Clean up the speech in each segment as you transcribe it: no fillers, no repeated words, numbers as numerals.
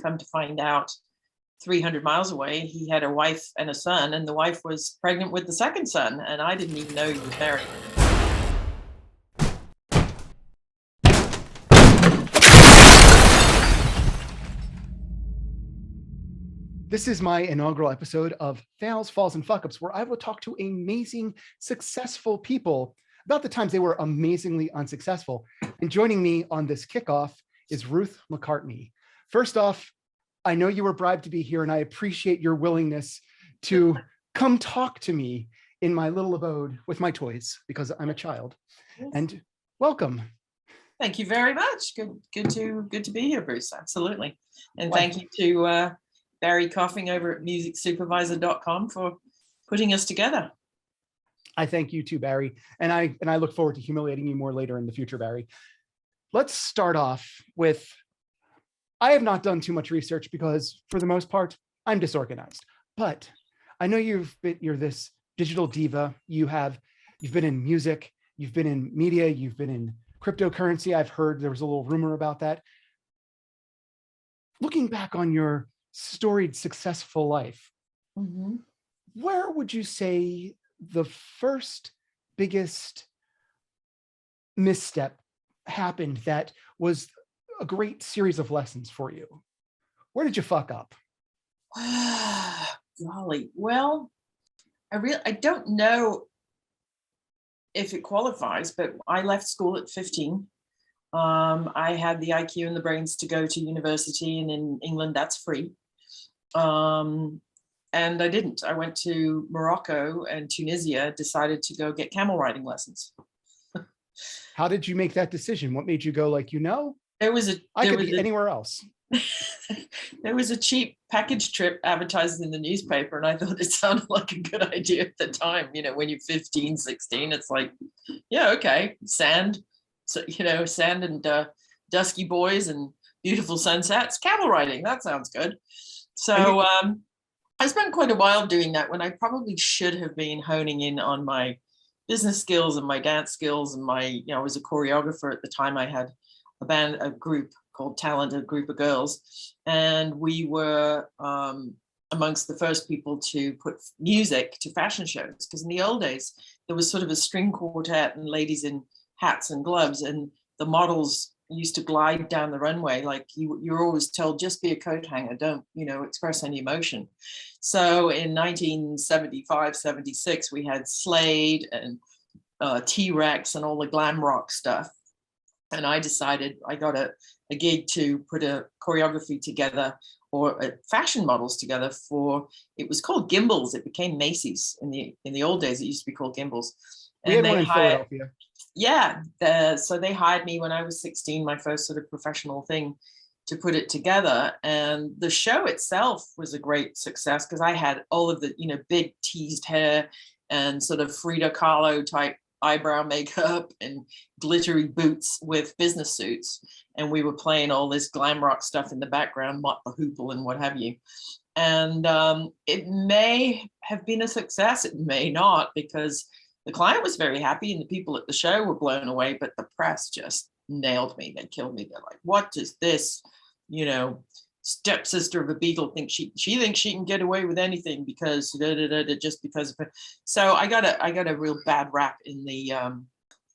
come to find out 300 miles away, he had a wife and a son, and the wife was pregnant with the second son, and I didn't even know he was married. This is my inaugural episode of Fails, Falls, and Fuck-Ups, where I will talk to amazing, successful people about the times they were amazingly unsuccessful. And joining me on this kickoff is Ruth McCartney. First off, I know you were bribed to be here, and I appreciate your willingness to come talk to me in my little abode with my toys, because I'm a child. And welcome. Thank you very much. Good to be here, Bruce. Absolutely. And thank you to Barry Coughing over at musicsupervisor.com for putting us together. I thank you too, Barry. And I look forward to humiliating you more later in the future, Barry. Let's start off with, I have not done too much research because for the most part, I'm disorganized, but I know you're this digital diva. You've been in music, you've been in media, you've been in cryptocurrency. I've heard there was a little rumor about that. Looking back on your storied, successful life, where would you say the first biggest misstep happened that was a great series of lessons for you? Where did you fuck up? Golly, well, I don't know if it qualifies, but I left school at 15. I had the IQ and the brains to go to university, and in England that's free. And I didn't. I went to Morocco and Tunisia, decided to go get camel riding lessons. How did you make that decision? What made you go like, I could be anywhere else? There was a cheap package trip advertised in the newspaper, and I thought it sounded like a good idea at the time. When you're 15, 16, it's like, yeah, okay, sand. So, sand and dusky boys and beautiful sunsets, camel riding, that sounds good. So I spent quite a while doing that when I probably should have been honing in on my business skills and my dance skills and I was a choreographer at the time. I had a group called Talent, a group of girls, and we were amongst the first people to put music to fashion shows, because in the old days there was sort of a string quartet and ladies in hats and gloves, and the models used to glide down the runway like you're always told, just be a coat hanger, don't express any emotion. So in 1975, 76, we had Slade and T-Rex and all the glam rock stuff, and I decided, I got a gig to put a choreography together, or fashion models together for, it was called Gimbals. It became Macy's in the old days. It used to be called Gimbals. We had one in Philadelphia. Yeah, so they hired me when I was 16, my first sort of professional thing, to put it together. And the show itself was a great success because I had all of the, big teased hair and sort of Frida Kahlo type eyebrow makeup and glittery boots with business suits. And we were playing all this glam rock stuff in the background, Mott the Hoople and what have you. And it may have been a success, it may not, because the client was very happy and the people at the show were blown away, but the press just nailed me. They killed me. They're like, what does this, stepsister of a Beatle think? She thinks she can get away with anything because just because of it. So I got a real bad rap in the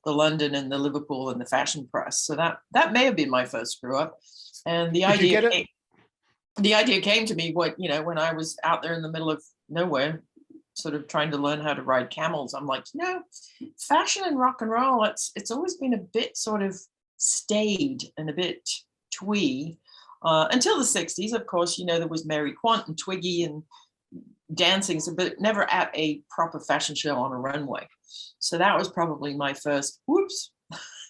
London and the Liverpool and the fashion press. So that may have been my first screw up. And the idea came to me when I was out there in the middle of nowhere, sort of trying to learn how to ride camels. I'm like, fashion and rock and roll, it's always been a bit sort of staid and a bit twee until the 60s. Of course, there was Mary Quant and Twiggy and dancing, but never at a proper fashion show on a runway. So that was probably my first, whoops,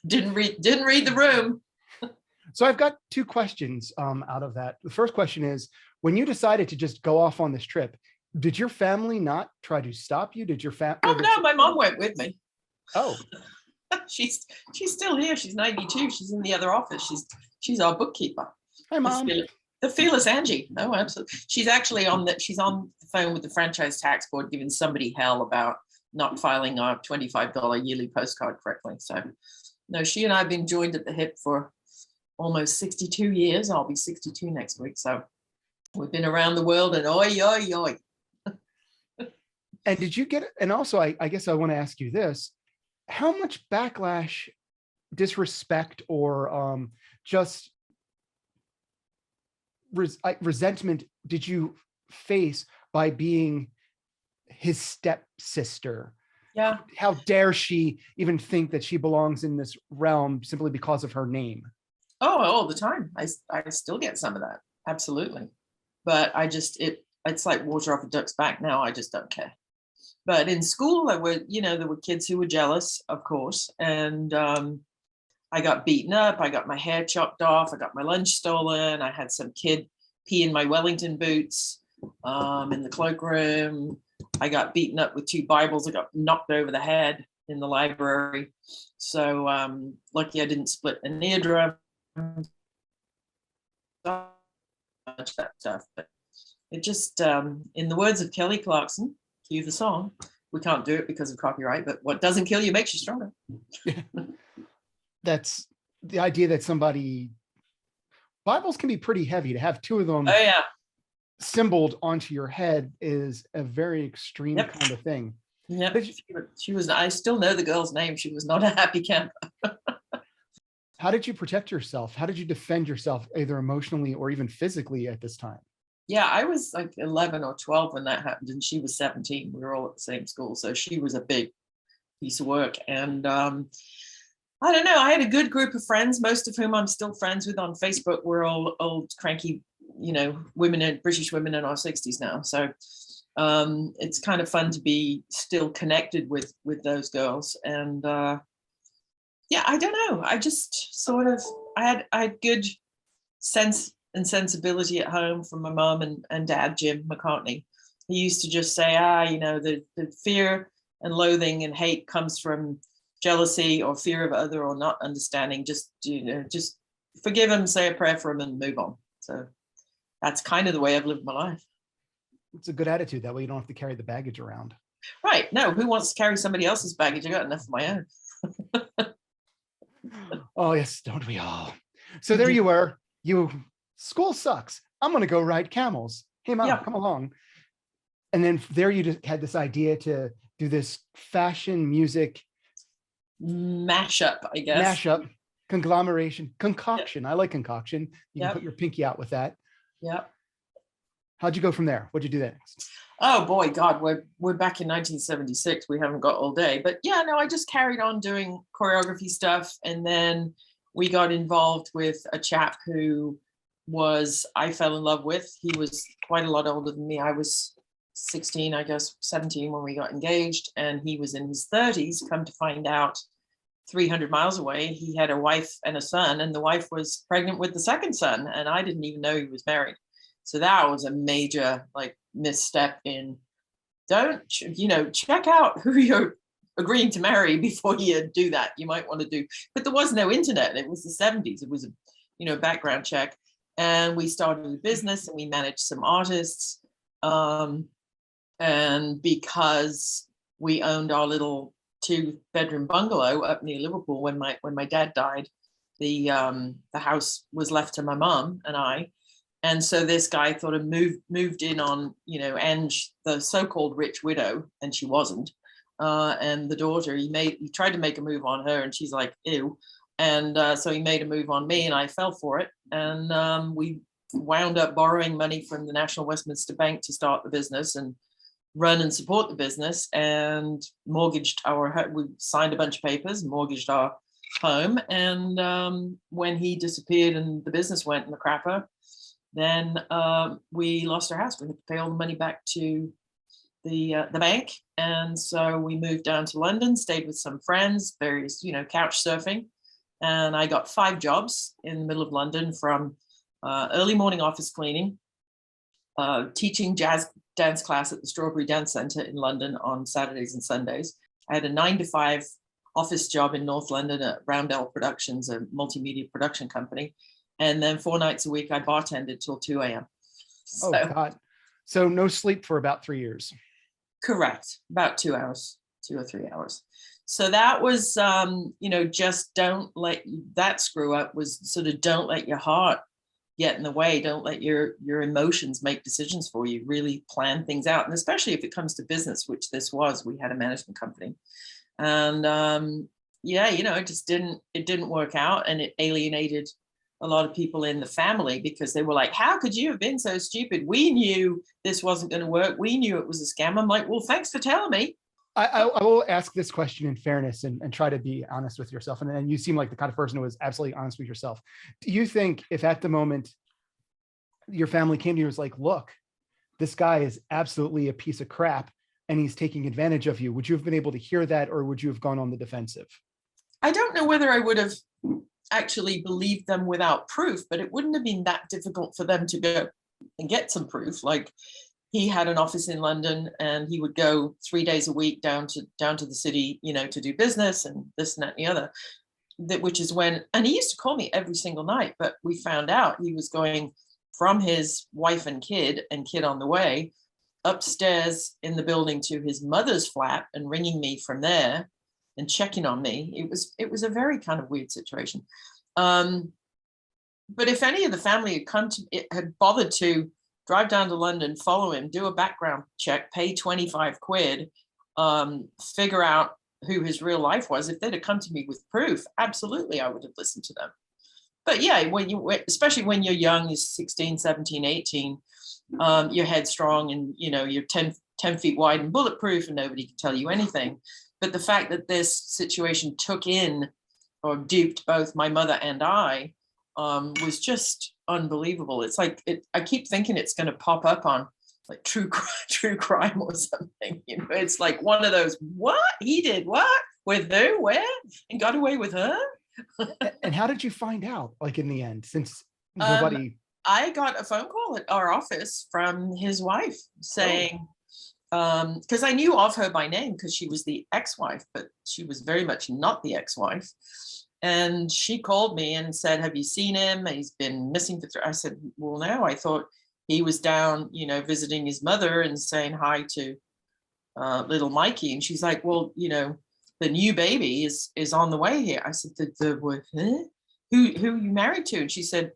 didn't read the room. So I've got two questions out of that. The first question is, when you decided to just go off on this trip, did your family not try to stop you? Did your family? Oh no, my mom went with me. Oh, she's still here. She's 92. She's in the other office. She's our bookkeeper. Hi, Mom. The fearless Angie. No, absolutely. She's actually she's on the phone with the franchise tax board, giving somebody hell about not filing our $25 yearly postcard correctly. So no, she and I have been joined at the hip for almost 62 years. I'll be 62 next week. So we've been around the world, and oi, oi, oi. And did you get, and also I guess I want to ask you this, how much backlash, disrespect, or just resentment did you face by being his stepsister? Yeah. How dare she even think that she belongs in this realm simply because of her name? Oh, all the time. I still get some of that. Absolutely. But it's like water off a duck's back now. I just don't care. But in school, there were kids who were jealous, of course. And I got beaten up. I got my hair chopped off. I got my lunch stolen. I had some kid pee in my Wellington boots in the cloakroom. I got beaten up with 2 Bibles. I got knocked over the head in the library. So lucky I didn't split an eardrum. That stuff. But it just, in the words of Kelly Clarkson, cue the song. We can't do it because of copyright, but what doesn't kill you makes you stronger. That's the idea that Bibles can be pretty heavy. To have 2 of them symboled onto your head is a very extreme kind of thing. Yeah, she was. I still know the girl's name. She was not a happy camper. How did you protect yourself? How did you defend yourself, either emotionally or even physically at this time? Yeah, I was like 11 or 12 when that happened, and she was 17. We were all at the same school, so she was a big piece of work. And I don't know. I had a good group of friends, most of whom I'm still friends with on Facebook. We're all old, cranky, British women in our 60s now. So it's kind of fun to be still connected with those girls. And I don't know. I just sort of, I had good sense and sensibility at home from my mom and dad, Jim McCartney. He used to just say, the fear and loathing and hate comes from jealousy or fear of other or not understanding. Just forgive them, say a prayer for them, and move on. So that's kind of the way I've lived my life. It's a good attitude. That way you don't have to carry the baggage around. Right. No, who wants to carry somebody else's baggage? I got enough of my own. Oh, yes, don't we all? So there you were. School sucks. I'm going to go ride camels. Hey, Mom, come along. And then there you just had this idea to do this fashion music mashup, I guess. Mashup, concoction. I like concoction. You can put your pinky out with that. Yeah. How'd you go from there? What'd you do next? Oh boy, God, we're back in 1976. We haven't got all day, but I just carried on doing choreography stuff, and then we got involved with a chap who I fell in love with. He was quite a lot older than me. I was 16, I guess 17 when we got engaged, and he was in his 30s. Come to find out, 300 miles away, he had a wife and a son, and the wife was pregnant with the second son, and I didn't even know he was married. So that was a major misstep in check out who you're agreeing to marry before you do that. You might want to do, but there was no internet. It was the 70s. It was a background check. And we started a business and we managed some artists. And because we owned our little 2-bedroom bungalow up near Liverpool, when my dad died, the house was left to my mom and I. And so this guy thought of moved in on, Ange, the so-called rich widow, and she wasn't. And the daughter, he tried to make a move on her, and she's like, ew. And so he made a move on me, and I fell for it. And we wound up borrowing money from the National Westminster Bank to start the business and run and support the business, and we signed a bunch of papers, mortgaged our home. And when he disappeared and the business went in the crapper, then we lost our house. We had to pay all the money back to the bank. And so we moved down to London, stayed with some friends, various, couch surfing. And I got 5 jobs in the middle of London, from early morning office cleaning, teaching jazz dance class at the Strawberry Dance Centre in London on Saturdays and Sundays. I had a 9-to-5 office job in North London at Roundel Productions, a multimedia production company. And then 4 nights a week, I bartended till 2 a.m. Oh, God. So no sleep for about 3 years. Correct. About 2 hours, 2 or 3 hours. So that was, just don't let that screw up, was sort of don't let your heart get in the way. Don't let your emotions make decisions for you. Really plan things out. And especially if it comes to business, which this was, we had a management company. And it didn't work out, and it alienated a lot of people in the family because they were like, how could you have been so stupid? We knew this wasn't going to work. We knew it was a scam. I'm like, well, thanks for telling me. I will ask this question in fairness and try to be honest with yourself. And you seem like the kind of person who was absolutely honest with yourself. Do you think if at the moment your family came to you and was like, look, this guy is absolutely a piece of crap and he's taking advantage of you, would you have been able to hear that, or would you have gone on the defensive? I don't know whether I would have actually believed them without proof, but it wouldn't have been that difficult for them to go and get some proof. Like, he had an office in London and he would go 3 days a week down to the city, to do business and this and that and the other. Which is when, and he used to call me every single night, but we found out he was going from his wife and kid on the way upstairs in the building to his mother's flat and ringing me from there and checking on me. It was a very kind of weird situation. But if any of the family had bothered to drive down to London, follow him, do a background check, pay 25 quid, figure out who his real life was, if they'd have come to me with proof, absolutely, I would have listened to them. But yeah, especially when you're young, you're 16, 17, 18, you're headstrong and, you're 10 feet wide and bulletproof and nobody can tell you anything. But the fact that this situation took in or duped both my mother and I was just unbelievable. It's like, I keep thinking it's going to pop up on like true crime or something. It's like one of those, what? He did what? With who? Where? And got away with her? And how did you find out, like, in the end, since nobody... I got a phone call at our office from his wife saying, because I knew of her by name because she was the ex-wife, but she was very much not the ex-wife. And she called me and said, have you seen him? He's been missing for 3. I said, well, no, I thought he was down, visiting his mother and saying hi to little Mikey. And she's like, well, the new baby is on the way here. I said, huh? Who are you married to? And she said,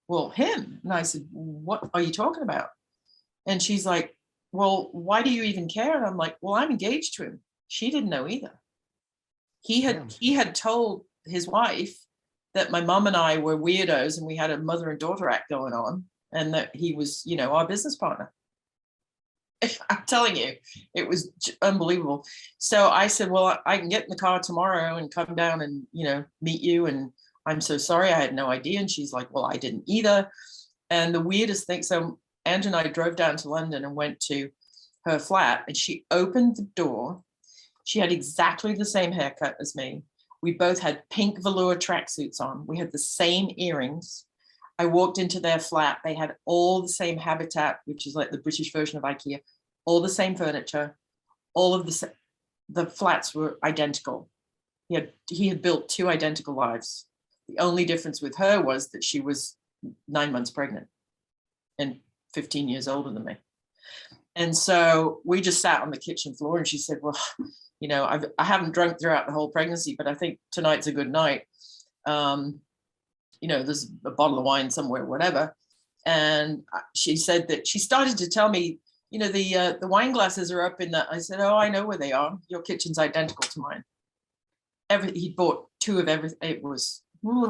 well, him. And I said, what are you talking about? And she's like, well, why do you even care? And I'm like, well, I'm engaged to him. She didn't know either. He had told his wife that my mom and I were weirdos and we had a mother and daughter act going on, and that he was, our business partner. I'm telling you, it was unbelievable. So I said, well, I can get in the car tomorrow and come down and, meet you. And I'm so sorry, I had no idea. And she's like, well, I didn't either. And the weirdest thing, so Andrew and I drove down to London and went to her flat, and she opened the door. She had exactly the same haircut as me. We both had pink velour tracksuits on. We had the same earrings. I walked into their flat. They had all the same habitat, which is like the British version of IKEA, all the same furniture, all of the flats were identical. He had built 2 identical lives. The only difference with her was that she was 9 months pregnant and 15 years older than me. And so we just sat on the kitchen floor, and she said, well, I haven't drunk throughout the whole pregnancy, but I think tonight's a good night. There's a bottle of wine somewhere, whatever. And she said that she started to tell me, the wine glasses are up in the, I said, oh, I know where they are. Your kitchen's identical to mine. He bought 2 of everything. It was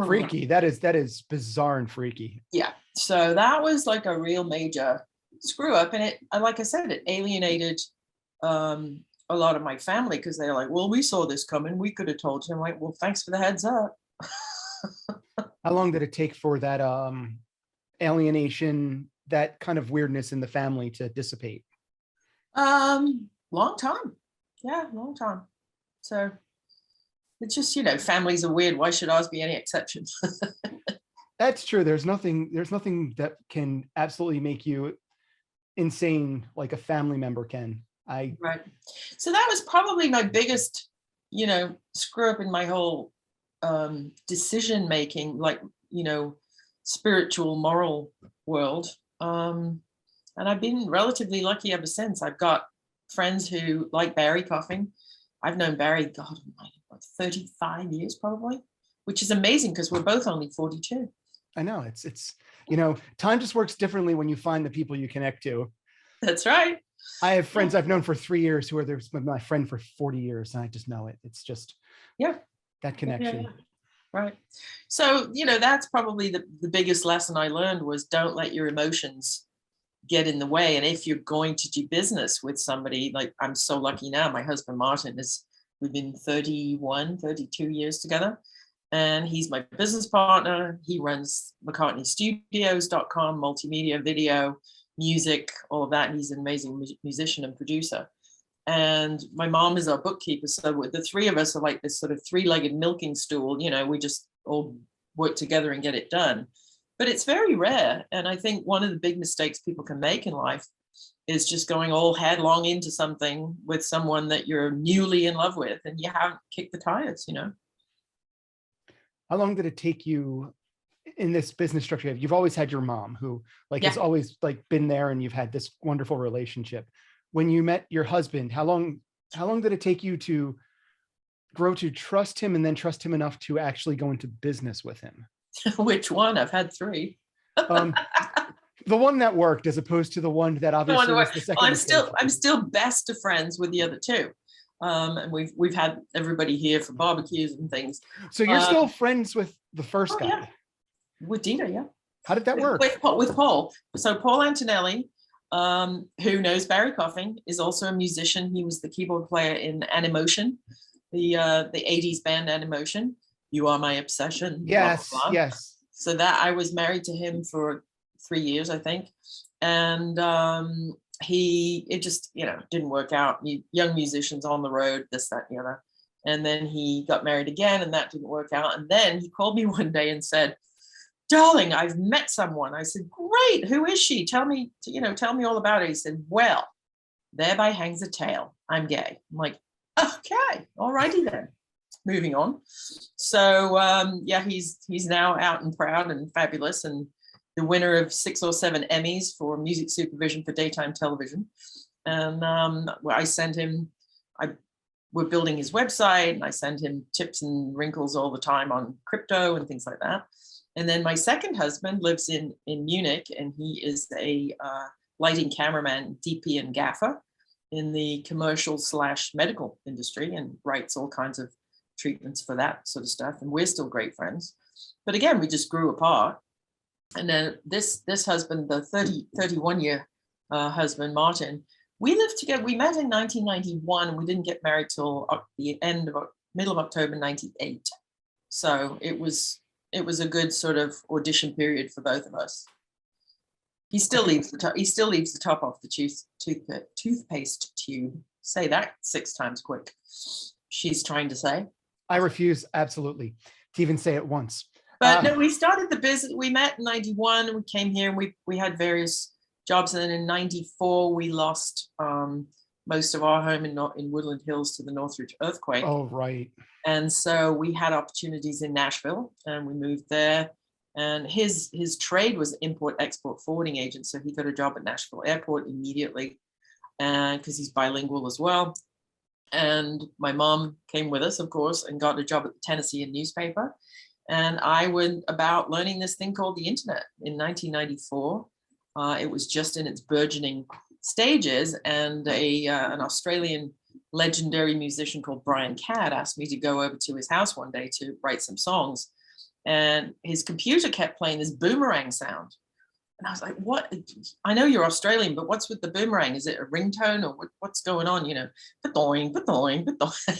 freaky. That is bizarre and freaky. Yeah. So that was like a real major screw up. And it, like I said, it alienated a lot of my family because they're like, well, we saw this coming. We could have told you. I'm like, well, thanks for the heads up. How long did it take for that alienation, that kind of weirdness in the family to dissipate? Long time. Yeah, long time. So it's just, families are weird. Why should ours be any exception? That's true. There's nothing that can absolutely make you insane like a family member can. Right. So that was probably my biggest, screw up in my whole decision making, like, spiritual, moral world. And I've been relatively lucky ever since. I've got friends who like Barry coughing. I've known Barry, God almighty, what, 35 years probably, which is amazing because we're both only 42. I know it's, you know, time just works differently when you find the people you connect to. That's right. I have friends I've known for 3 years who are there with my friend for 40 years. And I just know it. It's just that connection. Yeah. Right. So, you know, that's probably the biggest lesson I learned was don't let your emotions get in the way. And if you're going to do business with somebody, like I'm so lucky now, my husband Martin we've been 31, 32 years together. And he's my business partner. He runs McCartneystudios.com, multimedia, video, music, all of that. And he's an amazing musician and producer. And my mom is our bookkeeper. So the three of us are like this sort of three-legged milking stool. You know, we just all work together and get it done. But it's very rare. And I think one of the big mistakes people can make in life is just going all headlong into something with someone that you're newly in love with and you haven't kicked the tires, you know. How long did it take you in this business structure? You've always had your mom who has always been there, and you've had this wonderful relationship. When you met your husband, how long did it take you to grow to trust him and then trust him enough to actually go into business with him? Which one? I've had three. The one that worked, as opposed to the one that obviously was the second. I'm still best of friends with the other two. And we've had everybody here for barbecues and things. So you're still friends with the first guy? Yeah. With Diva, yeah. How did that work? With Paul. So Paul Antonelli, who knows Barry Coffing, is also a musician. He was the keyboard player in Animotion, the 80s band Animotion. You Are My Obsession. Yes, blah, blah, blah. yes. So that I was married to him for 3 years, I think. And it just, didn't work out. Young musicians on the road, this, that, and the other. And then he got married again, and that didn't work out. And then he called me one day and said, "Darling, I've met someone." I said, "Great, who is she? Tell me all about it." He said, "Well, thereby hangs a tale. I'm gay." I'm like, "Okay, all righty then." Moving on. So he's now out and proud and fabulous, and the winner of 6 or 7 Emmys for music supervision for daytime television. And I send him, we're building his website, and I send him tips and wrinkles all the time on crypto and things like that. And then my second husband lives in Munich, and he is a lighting cameraman, DP and gaffer in the commercial/medical industry, and writes all kinds of treatments for that sort of stuff. And we're still great friends. But again, we just grew apart. And then this husband, the 31-year husband, Martin, we lived together. We met in 1991, and we didn't get married till the middle of October 98. So it was a good sort of audition period for both of us. He still leaves the top off the toothpaste tube. Say that 6 times quick. She's trying to say. I refuse absolutely to even say it once. But no, we started the business. We met in 91. We came here, and we had various jobs. And then in 94, we lost most of our home in Woodland Hills to the Northridge earthquake. Oh, right. And so we had opportunities in Nashville, and we moved there. And his trade was import-export forwarding agent. So he got a job at Nashville Airport immediately, and because he's bilingual as well. And my mom came with us, of course, and got a job at the Tennessean newspaper. And I went about learning this thing called the internet in 1994. It was just in its burgeoning stages, and an Australian legendary musician called Brian Cadd asked me to go over to his house one day to write some songs. And his computer kept playing this boomerang sound. And I was like, "What? I know you're Australian, but what's with the boomerang? Is it a ringtone, or what's going on? Ba-doing, ba-doing, ba-doing."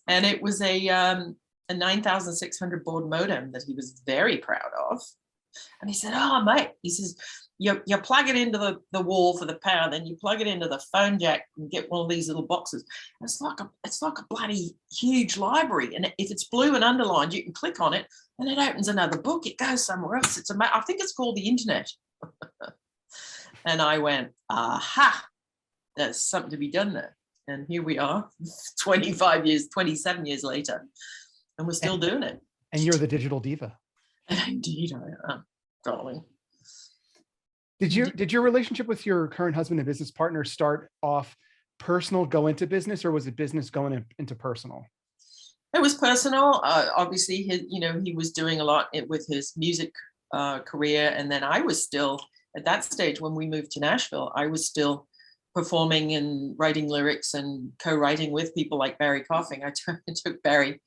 And it was a 9,600 baud modem that he was very proud of. And he said, "Oh, mate," he says, you plug it into the wall for the power, then you plug it into the phone jack and get one of these little boxes. And it's like a bloody huge library. And if it's blue and underlined, you can click on it and it opens another book. It goes somewhere else. I think it's called the internet." And I went, "Aha, there's something to be done there." And here we are 27 years later, and we're still doing it. And you're the digital diva. Indeed I am, darling. Did your relationship with your current husband and business partner start off personal go into business, or was it business going into personal? It was personal. Obviously, he was doing a lot with his music career, and then I was still at that stage when we moved to Nashville. I was still performing and writing lyrics and co-writing with people like Barry Coughing. I took Barry.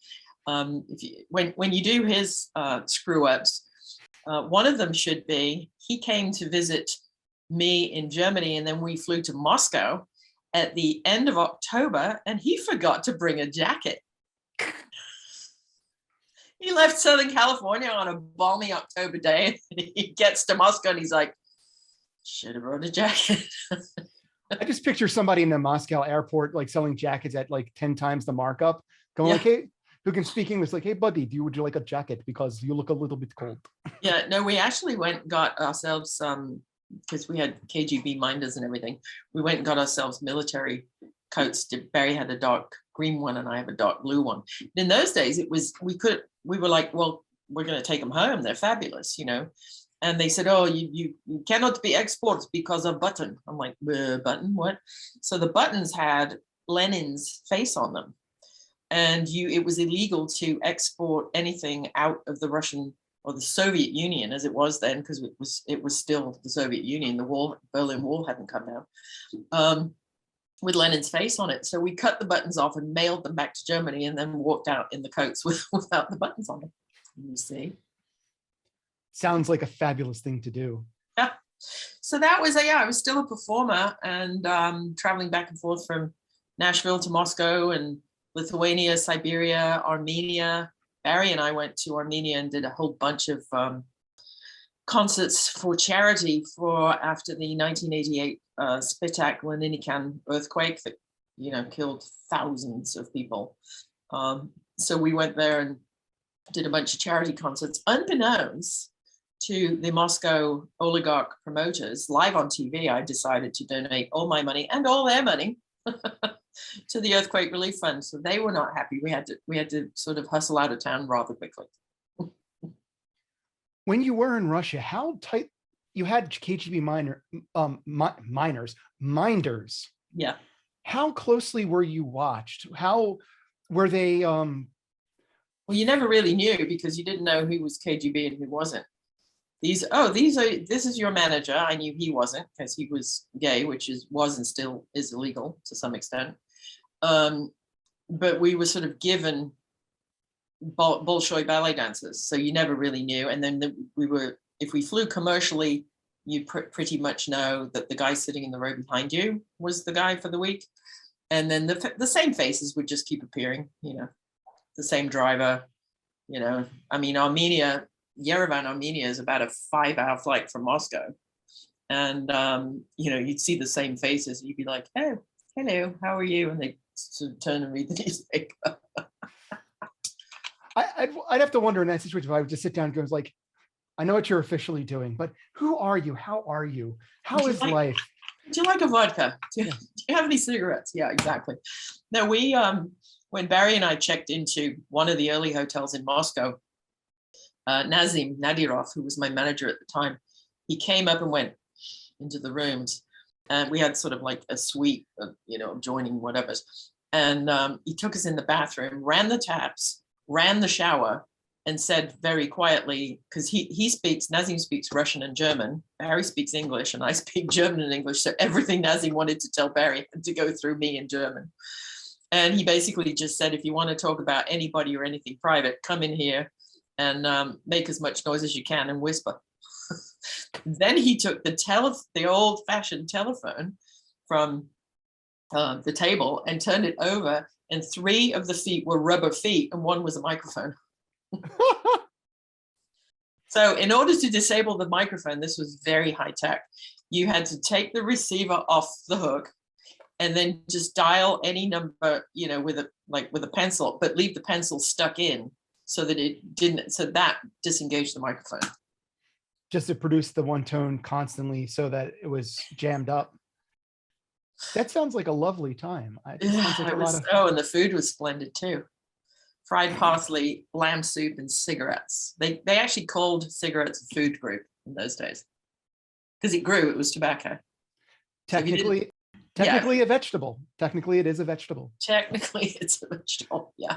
When you do his screw ups, one of them should be he came to visit me in Germany, and then we flew to Moscow at the end of October, and he forgot to bring a jacket. He left Southern California on a balmy October day, and he gets to Moscow and he's like, should have brought a jacket. I just picture somebody in the Moscow airport like selling jackets at like 10 times the markup, going like, hey, who can speak English? Like, hey, buddy, would you like a jacket? Because you look a little bit cold. Yeah, no, we actually went and got ourselves because we had KGB minders and everything. We went and got ourselves military coats. Barry had a dark green one and I have a dark blue one. In those days, we were like, well, we're going to take them home. They're fabulous, And they said, oh, you cannot be exported because of button. I'm like, button, what? So the buttons had Lenin's face on them. And it was illegal to export anything out of the Russian or the Soviet Union, as it was then, because it was still the Soviet Union. The Berlin Wall hadn't come down, with Lenin's face on it. So we cut the buttons off and mailed them back to Germany, and then walked out in the coats without the buttons on them. You see. Sounds like a fabulous thing to do. Yeah. So that was I was still a performer, and traveling back and forth from Nashville to Moscow and Lithuania, Siberia, Armenia. Barry and I went to Armenia and did a whole bunch of concerts for charity after the 1988 Spitak Leninikan earthquake that killed thousands of people. So we went there and did a bunch of charity concerts, unbeknownst to the Moscow oligarch promoters. Live on TV, I decided to donate all my money and all their money to the earthquake relief fund. So they were not happy. We had to sort of hustle out of town rather quickly. When you were in Russia, how tight you had KGB minders? Yeah. How closely were you watched? How were they? Well, you never really knew because you didn't know who was KGB and who wasn't. This is your manager. I knew he wasn't because he was gay, which was and still is illegal to some extent. But we were sort of given Bolshoi ballet dancers, so you never really knew. And then if we flew commercially, you pretty much know that the guy sitting in the row behind you was the guy for the week, and then the same faces would just keep appearing. The same driver. I mean, Yerevan, Armenia is about a 5-hour flight from Moscow, and you'd see the same faces. You'd be like, "Oh, hello, how are you?" And they sort of turn and read the newspaper. I'd have to wonder in that situation if I would just sit down and go like, I know what you're officially doing, but who are you? How are you? How is life? Do you like a vodka? Do you have any cigarettes? Yeah, exactly. No, when Barry and I checked into one of the early hotels in Moscow, Nazim Nadirov, who was my manager at the time, he came up and went into the rooms, and we had sort of like a suite of, adjoining whatever. And he took us in the bathroom, ran the taps, ran the shower, and said very quietly, because Nazim speaks Russian and German, Barry speaks English, and I speak German and English. So everything Nazim wanted to tell Barry had to go through me in German. And he basically just said, if you want to talk about anybody or anything private, come in here and make as much noise as you can and whisper. Then he took the old-fashioned telephone from the table and turned it over, and 3 of the feet were rubber feet and 1 was a microphone. So in order to disable the microphone, this was very high tech. You had to take the receiver off the hook and then just dial any number, with a pencil, but leave the pencil stuck in so that disengaged the microphone. Just to produce the one tone constantly so that it was jammed up. That sounds like a lovely time. And the food was splendid too. Fried parsley, lamb soup, and cigarettes. They actually called cigarettes a food group in those days because it grew. It was tobacco. Technically, Yeah, Technically a vegetable. Technically it is a vegetable. technically it's a vegetable. Yeah,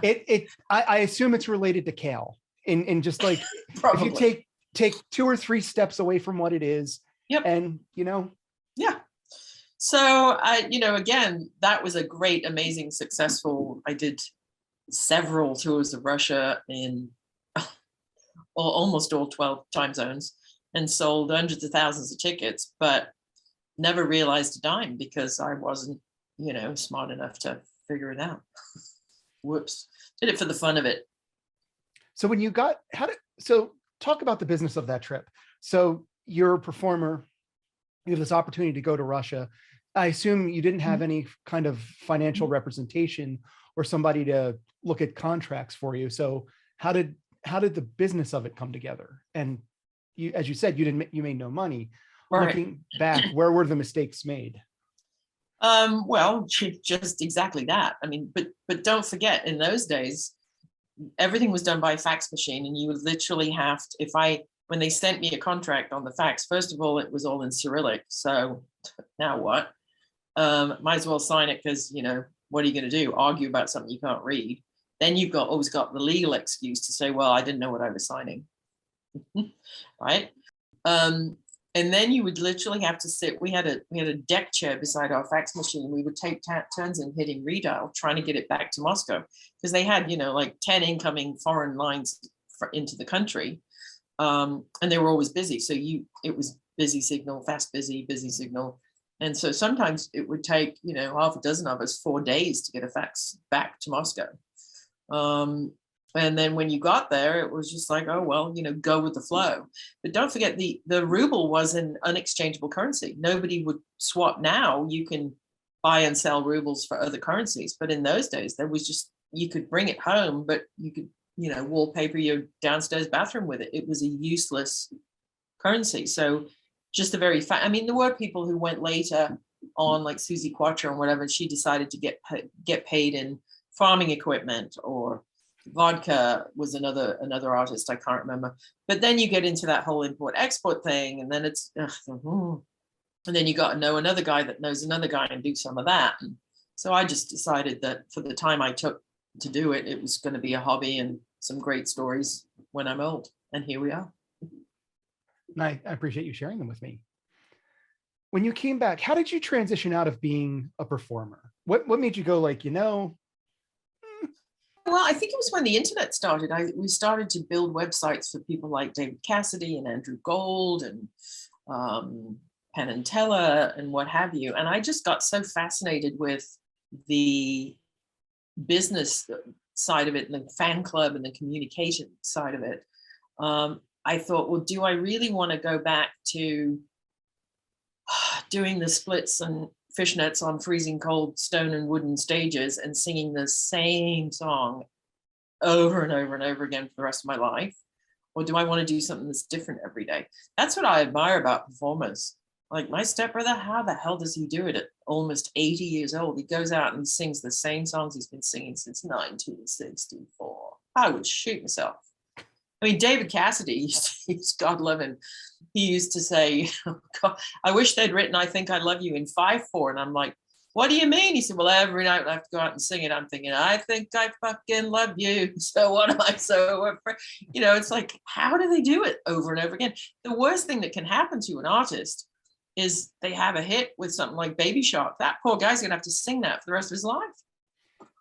I assume it's related to kale. In just like, if you probably. take 2 or 3 steps away from what it is, Yep. and Yeah. So I, again, that was a great, amazing, successful. I did several tours of Russia in almost all 12 time zones and sold hundreds of thousands of tickets, but never realized a dime because I wasn't, smart enough to figure it out. Whoops. Did it for the fun of it. so when you got so talk about the business of that trip. So you're a performer, you have this opportunity to go to Russia. I assume you didn't have any kind of financial representation or somebody to look at contracts for you. So how did the business of it come together? And you, as you said, you made no money. Right. Looking back, where were the mistakes made? Well, just exactly that. I mean, but don't forget, in those days, everything was done by fax machine, and you would literally have to, when they sent me a contract on the fax, first of all, it was all in Cyrillic. So now what? Might as well sign it because, what are you going to do? Argue about something you can't read. Then you've always got the legal excuse to say, well, I didn't know what I was signing. Right. And then you would literally have to sit. We had a deck chair beside our fax machine. We would take turns in hitting redial, trying to get it back to Moscow, because they had, like 10 incoming foreign lines into the country. And they were always busy. So it was busy signal, fast busy signal. And so sometimes it would take, half a dozen of us 4 days to get a fax back to Moscow. And then when you got there, it was just like, oh, well, go with the flow. But don't forget, the ruble was an unexchangeable currency. Nobody would swap. Now you can buy and sell rubles for other currencies. But in those days, there was just, you could bring it home, but you could, wallpaper your downstairs bathroom with it. It was a useless currency. So just the very fact, I mean, there were people who went later on, like Susie Quattro and whatever, she decided to get paid in farming equipment, or vodka was another artist, I can't remember. But then you get into that whole import export thing, and then it's and then you got to know another guy that knows another guy and do some of that. And so I just decided that for the time I took to do it, it was going to be a hobby and some great stories when I'm old. And here we are. And I appreciate you sharing them with me. When you came back, how did you transition out of being a performer? What made you go like, Well, I think it was when the internet started. We started to build websites for people like David Cassidy and Andrew Gold and Penn and Teller and what have you. And I just got so fascinated with the business side of it and the fan club and the communication side of it. I thought, well, do I really want to go back to doing the splits and fishnets on freezing cold stone and wooden stages and singing the same song over and over and over again for the rest of my life? Or do I want to do something that's different every day? That's what I admire about performers. Like my stepbrother, how the hell does he do it at almost 80 years old? He goes out and sings the same songs he's been singing since 1964. I would shoot myself. I mean, David Cassidy, God love him, he used to say, oh, God, I wish they'd written I Think I Love You in 5/4. And I'm like, what do you mean? He said, well, every night I have to go out and sing it. I'm thinking, I think I fucking love you. So what am I so afraid? It's like, how do they do it over and over again? The worst thing that can happen to an artist is they have a hit with something like Baby Shark. That poor guy's going to have to sing that for the rest of his life.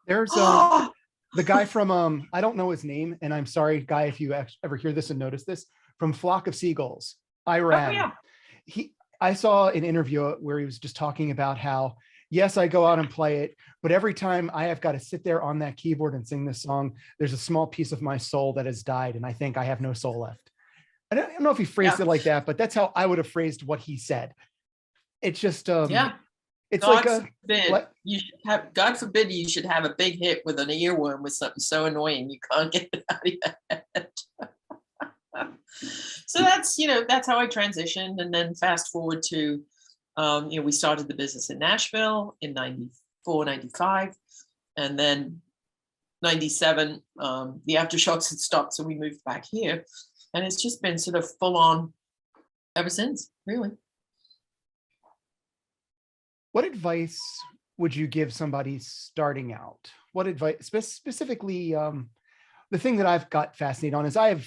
there's the guy from I don't know his name, and I'm sorry, guy, if you ever hear this and notice this, from Flock of Seagulls, Iran. Oh, yeah. I saw an interview where he was just talking about how, yes, I go out and play it, but every time I have got to sit there on that keyboard and sing this song, there's a small piece of my soul that has died, and I think I have no soul left. I don't know if he phrased it like that, but that's how I would have phrased what he said. It's just it's God like God forbid you should have a big hit with an earworm with something so annoying you can't get it out of your head. So that's how I transitioned. And then fast forward to we started the business in Nashville in 94, 95, and then 97 the aftershocks had stopped, so we moved back here, and it's just been sort of full on ever since, really. What advice would you give somebody starting out? What advice, specifically, the thing that I've got fascinated on is I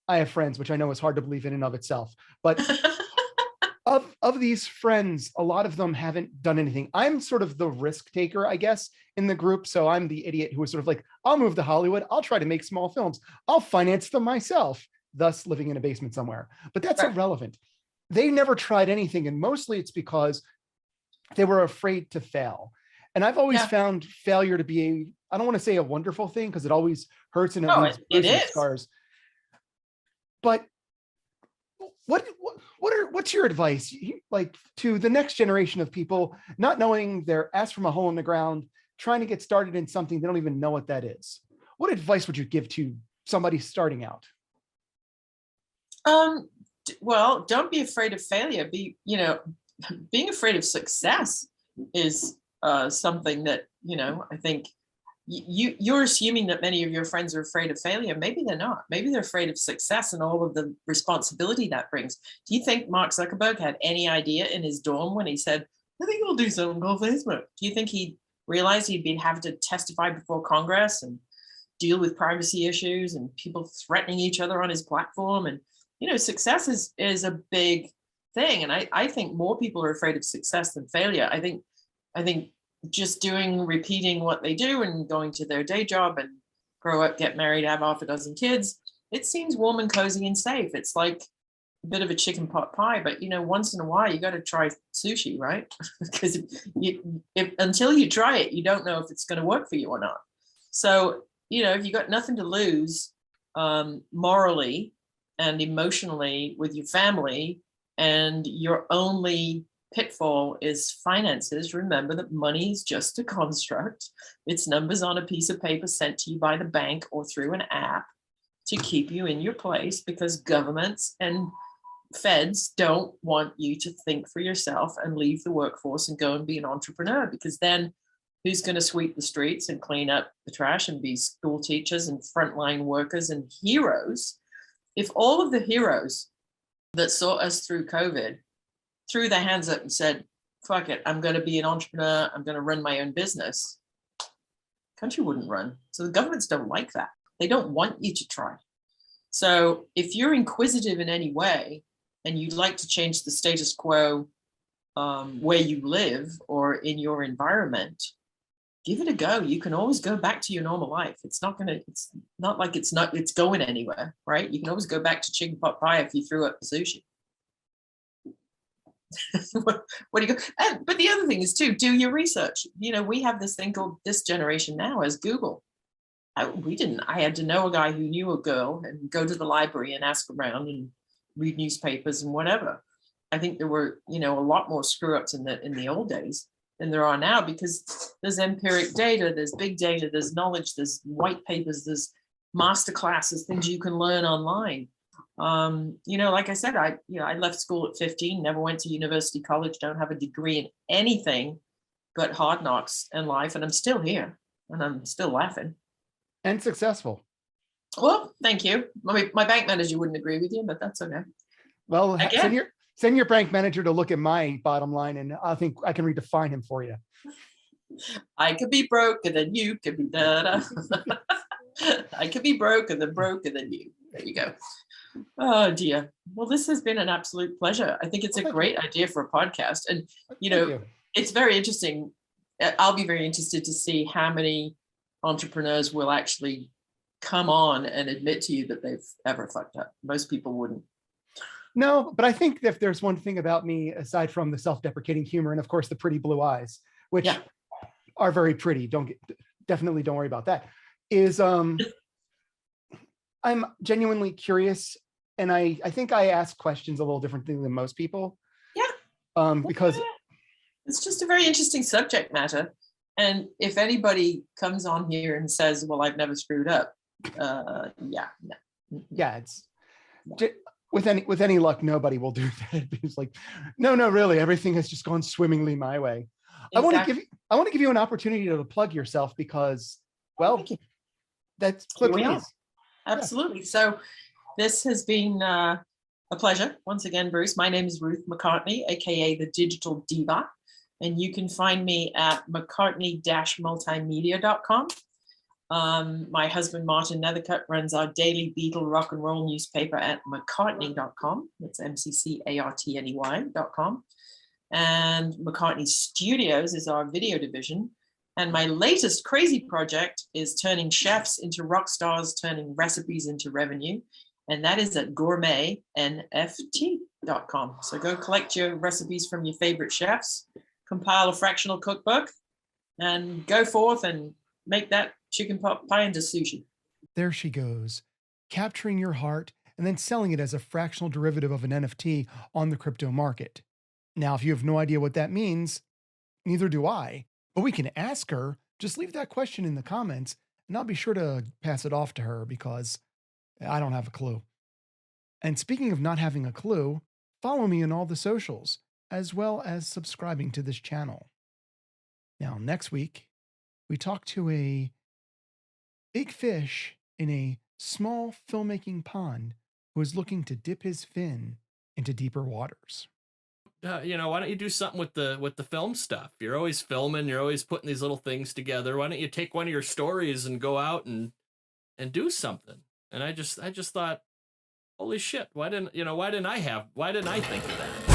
have friends, which I know is hard to believe in and of itself, but of these friends, a lot of them haven't done anything. I'm sort of the risk taker, I guess, in the group. So I'm the idiot who is sort of like, I'll move to Hollywood. I'll try to make small films. I'll finance them myself, thus living in a basement somewhere. But that's Right. irrelevant. They never tried anything. And mostly it's because they were afraid to fail. And I've always Yeah. found failure to be I don't want to say a wonderful thing because it always hurts and it Oh, leaves it bruises and is. scars. But what's your advice, like, to the next generation of people not knowing their ass from a hole in the ground, trying to get started in something they don't even know what that is? What advice would you give to somebody starting out? Well, don't be afraid of failure. Being afraid of success is something that, I think you're assuming that many of your friends are afraid of failure. Maybe they're not. Maybe they're afraid of success and all of the responsibility that brings. Do you think Mark Zuckerberg had any idea in his dorm when he said, I think I'll do something called Facebook? Do you think he realized he'd been having to testify before Congress and deal with privacy issues and people threatening each other on his platform? And, success is a big thing. And I think more people are afraid of success than failure. I think just repeating what they do and going to their day job and grow up, get married, have half a dozen kids, it seems warm and cozy and safe. It's like a bit of a chicken pot pie, but once in a while you got to try sushi, right? Because until you try it, you don't know if it's going to work for you or not. So, if you got nothing to lose, morally and emotionally with your family, and your only pitfall is finances, remember that money is just a construct. It's numbers on a piece of paper sent to you by the bank or through an app to keep you in your place, because governments and feds don't want you to think for yourself and leave the workforce and go and be an entrepreneur, because then who's going to sweep the streets and clean up the trash and be school teachers and frontline workers and heroes? If all of the heroes that saw us through COVID threw their hands up and said, fuck it, I'm going to be an entrepreneur, I'm going to run my own business, country wouldn't run. So the governments don't like that. They don't want you to try. So if you're inquisitive in any way and you'd like to change the status quo where you live or in your environment, give it a go. You can always go back to your normal life. It's not like it's going anywhere, right? You can always go back to chicken pot pie if you threw up the sushi. what do you go? But the other thing is too, do your research. We have this thing called this generation now as Google. I had to know a guy who knew a girl and go to the library and ask around and read newspapers and whatever. I think there were, a lot more screw ups in the old days than there are now, because there's empiric data, there's big data, there's knowledge, there's white papers, there's master classes, things you can learn online. Like I said, I left school at 15, never went to university, college, don't have a degree in anything but hard knocks and life. And I'm still here and I'm still laughing. And successful. Well, thank you. My bank manager wouldn't agree with you, but that's okay. Well, send your bank manager to look at my bottom line, and I think I can redefine him for you. I could be broke and then you could be da-da. I could be broke and then you. There you go. Oh dear. Well, this has been an absolute pleasure. I think it's a great idea for a podcast. And, it's very interesting. I'll be very interested to see how many entrepreneurs will actually come on and admit to you that they've ever fucked up. Most people wouldn't. No, but I think if there's one thing about me, aside from the self-deprecating humor and of course the pretty blue eyes, which are very pretty, definitely don't worry about that, is I'm genuinely curious, and I think I ask questions a little differently than most people. Yeah. Because it's just a very interesting subject matter. And if anybody comes on here and says, well, I've never screwed up, it's with any luck, nobody will do that. It's like, no, really, everything has just gone swimmingly my way. Exactly. I want to give you an opportunity to plug yourself, because, well, that's please. Absolutely. So this has been a pleasure once again, Bruce. My name is Ruth McCartney, aka the Digital Diva. And you can find me at mccartney-multimedia.com. My husband, Martin Nethercutt, runs our daily Beatle rock and roll newspaper at mccartney.com. That's MCCARTNEY.com. And McCartney Studios is our video division. And my latest crazy project is turning chefs into rock stars, turning recipes into revenue. And that is at gourmetnft.com. So go collect your recipes from your favorite chefs, compile a fractional cookbook, and go forth and make that chicken pot pie into sushi. There she goes, capturing your heart and then selling it as a fractional derivative of an NFT on the crypto market. Now, if you have no idea what that means, neither do I, but we can ask her. Just leave that question in the comments and I'll be sure to pass it off to her because I don't have a clue. And speaking of not having a clue, follow me on all the socials, as well as subscribing to this channel. Now, next week, we talk to a big fish in a small filmmaking pond who is looking to dip his fin into deeper waters. Why don't you do something with the film stuff? You're always filming, you're always putting these little things together. Why don't you take one of your stories and go out and do something? And I just thought, holy shit, why didn't I think of that?